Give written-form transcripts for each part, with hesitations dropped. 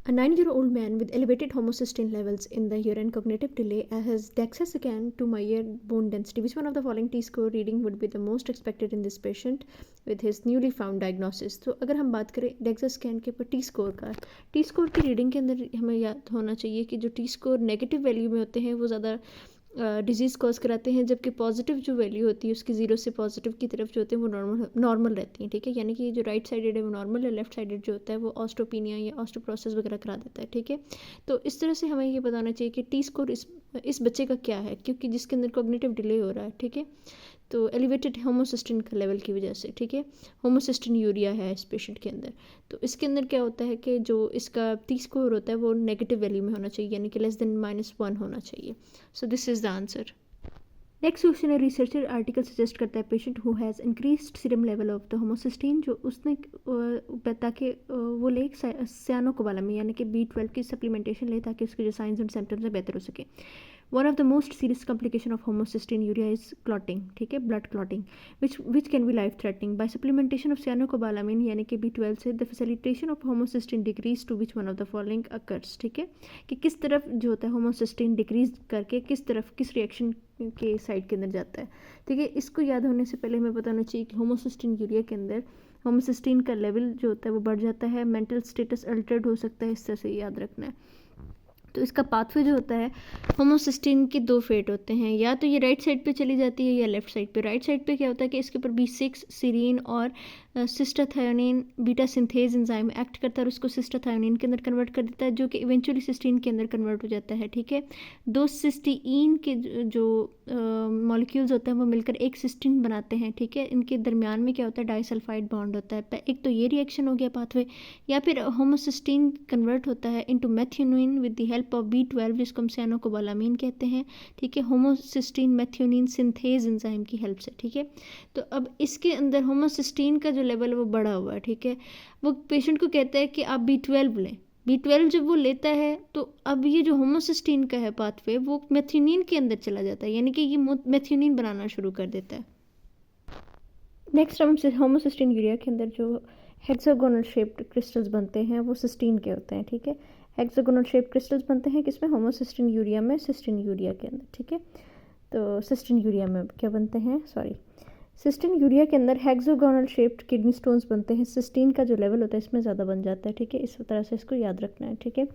A 9-year-old man with elevated homocysteine levels in the urine, cognitive delay, has DEXA scan to measure bone density. Which one of the following T-score reading would be the most expected in this patient with his newly found diagnosis? तो अगर हम बात करें DEXA scan के ऊपर T score का, T score की reading के अंदर हमें याद होना चाहिए कि जो टी स्कोर नेगेटिव वैल्यू में होते हैं वो ज़्यादा डिजीज़ कॉज कराते हैं, जबकि पॉजिटिव जो वैल्यू होती है उसकी ज़ीरो से पॉजिटिव की तरफ जो होते हैं वो नॉर्मल रहती हैं, ठीक है। यानी कि जो राइट साइडेड है वो नॉर्मल है, लेफ्ट साइडेड जो होता है वो ऑस्टोपीनिया या ऑस्टोप्रोसेस वगैरह करा देता है, ठीक है। तो इस तरह से हमें ये बताना चाहिए कि टी स्कोर इस बच्चे का क्या है, क्योंकि जिसके अंदर कॉग्निटिव डिले हो रहा है, ठीक है। तो एलिवेटेड होमोसिस्टिन का लेवल की वजह से, ठीक है, होमोसिस्टिन यूरिया है इस पेशेंट के अंदर। तो इसके अंदर क्या होता है कि जो इसका टी स्कोर होता है वो नेगेटिव वैल्यू में होना चाहिए, यानी कि लेस देन -1 होना चाहिए। So this is the answer. Next question है, रिसर्चर आर्टिकल सजेस्ट करता है patient who has increased serum level of the homocysteine, जो उसने ताकि वो ले साइनोकोबालामिन यानी कि B12 की सप्लीमेंटेशन ले ताकि उसके जो साइंस एंड सिम्टम्स है बेहतर हो सके। One of the most serious complication of homocysteine urea is clotting, ठीक है, blood clotting which can be life threatening. By supplementation of cyanocobalamin यानी कि B12 से the facilitation of homocysteine decrease to which one of the following occurs, ठीक है, कि किस तरफ जो होता है होमोसिस्टीन डिक्रीज करके किस तरफ किस रिएक्शन के साइड के अंदर जाता है, ठीक है। इसको याद होने से पहले हमें बताना चाहिए कि होमोसिस्टीन यूरिया के अंदर होमोसिस्टीन का लेवल जो होता है वो बढ़ जाता है, मेंटल स्टेटस अल्टर्ड हो सकता है, इस तरह से याद रखना है। तो इसका पाथवे जो होता है, होमोसिस्टीन के दो फेट होते हैं, या तो ये राइट साइड पे चली जाती है या लेफ्ट साइड पे। राइट साइड पे क्या होता है कि इसके ऊपर B6 सीरीन और सिस्टाथायोनिन बीटा सिंथेज एंजाइम एक्ट करता है और उसको सिस्टाथायोनिन के अंदर कन्वर्ट कर देता है, जो कि इवेंचुअली सिस्टीन के अंदर कन्वर्ट हो जाता है, ठीक है। दो सिस्टीन के जो मॉलिक्यूल्स होते हैं वो मिलकर एक सिस्टीन बनाते हैं, ठीक है। इनके दरमियान में क्या होता है, डाइसल्फाइड बॉन्ड होता है। एक तो ये रिएक्शन हो गया पाथवे, या फिर होमोसिस्टीन कन्वर्ट होता है into methionine with the help of B12 जिसको हम साइनोकोबालामिन कहते हैं, ठीक है, होमोसिस्टीन मेथियोनिन सिंथेज एंजाइम की हेल्प से, ठीक है। तो अब इसके अंदर होमोसिस्टीन का जो लेवल है वो बढ़ा हुआ है, ठीक है। वो पेशेंट को कहता है कि आप B12 लें। B12 जब वो लेता है तो अब ये जो होमोसिस्टीन का है पाथवे वो मेथियोनिन के अंदर चला जाता है, यानी कि ये मेथियोनिन बनाना शुरू कर देता है। नेक्स्ट हम होमोसिस्टीन यूरिया के अंदर जो हेक्सागोनल शेप्ड क्रिस्टल्स बनते हैं वो सिस्टीन के होते हैं, ठीक है। हेक्सागोनल शेप्ड क्रिस्टल्स बनते हैं किसमें, होमोसिस्टीन यूरिया में, सिस्टीन यूरिया के अंदर, ठीक है। तो सिस्टीन यूरिया में क्या बनते हैं, सिस्टीन यूरिया के अंदर हेक्सागोनल शेप्ड किडनी स्टोन्स बनते हैं। सिस्टीन का जो लेवल होता है इसमें ज़्यादा बन जाता है, ठीक है। इस तरह से इसको याद रखना है, ठीक है।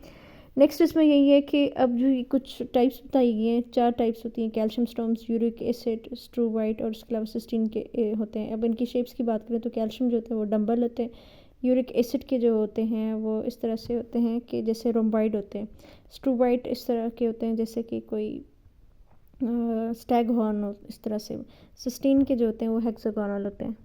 नेक्स्ट इसमें यही है कि अब जो कुछ टाइप्स बताई गई हैं, 4 टाइप्स होती हैं, calcium stones, uric acid, struvite और उसके अलावा सिस्टीन के होते हैं। अब इनकी शेप्स की बात करें तो कैल्शियम जो होते हैं वो डम्बल होते हैं, यूरिक एसिड के जो होते हैं वो इस तरह से होते हैं कि जैसे रोम्बाइड होते हैं, स्ट्रूवाइट इस तरह के होते हैं जैसे कि कोई स्टैग हॉर्न हो, इस तरह से। सिस्टीन के जो होते हैं वो हेक्सागोनल होते हैं।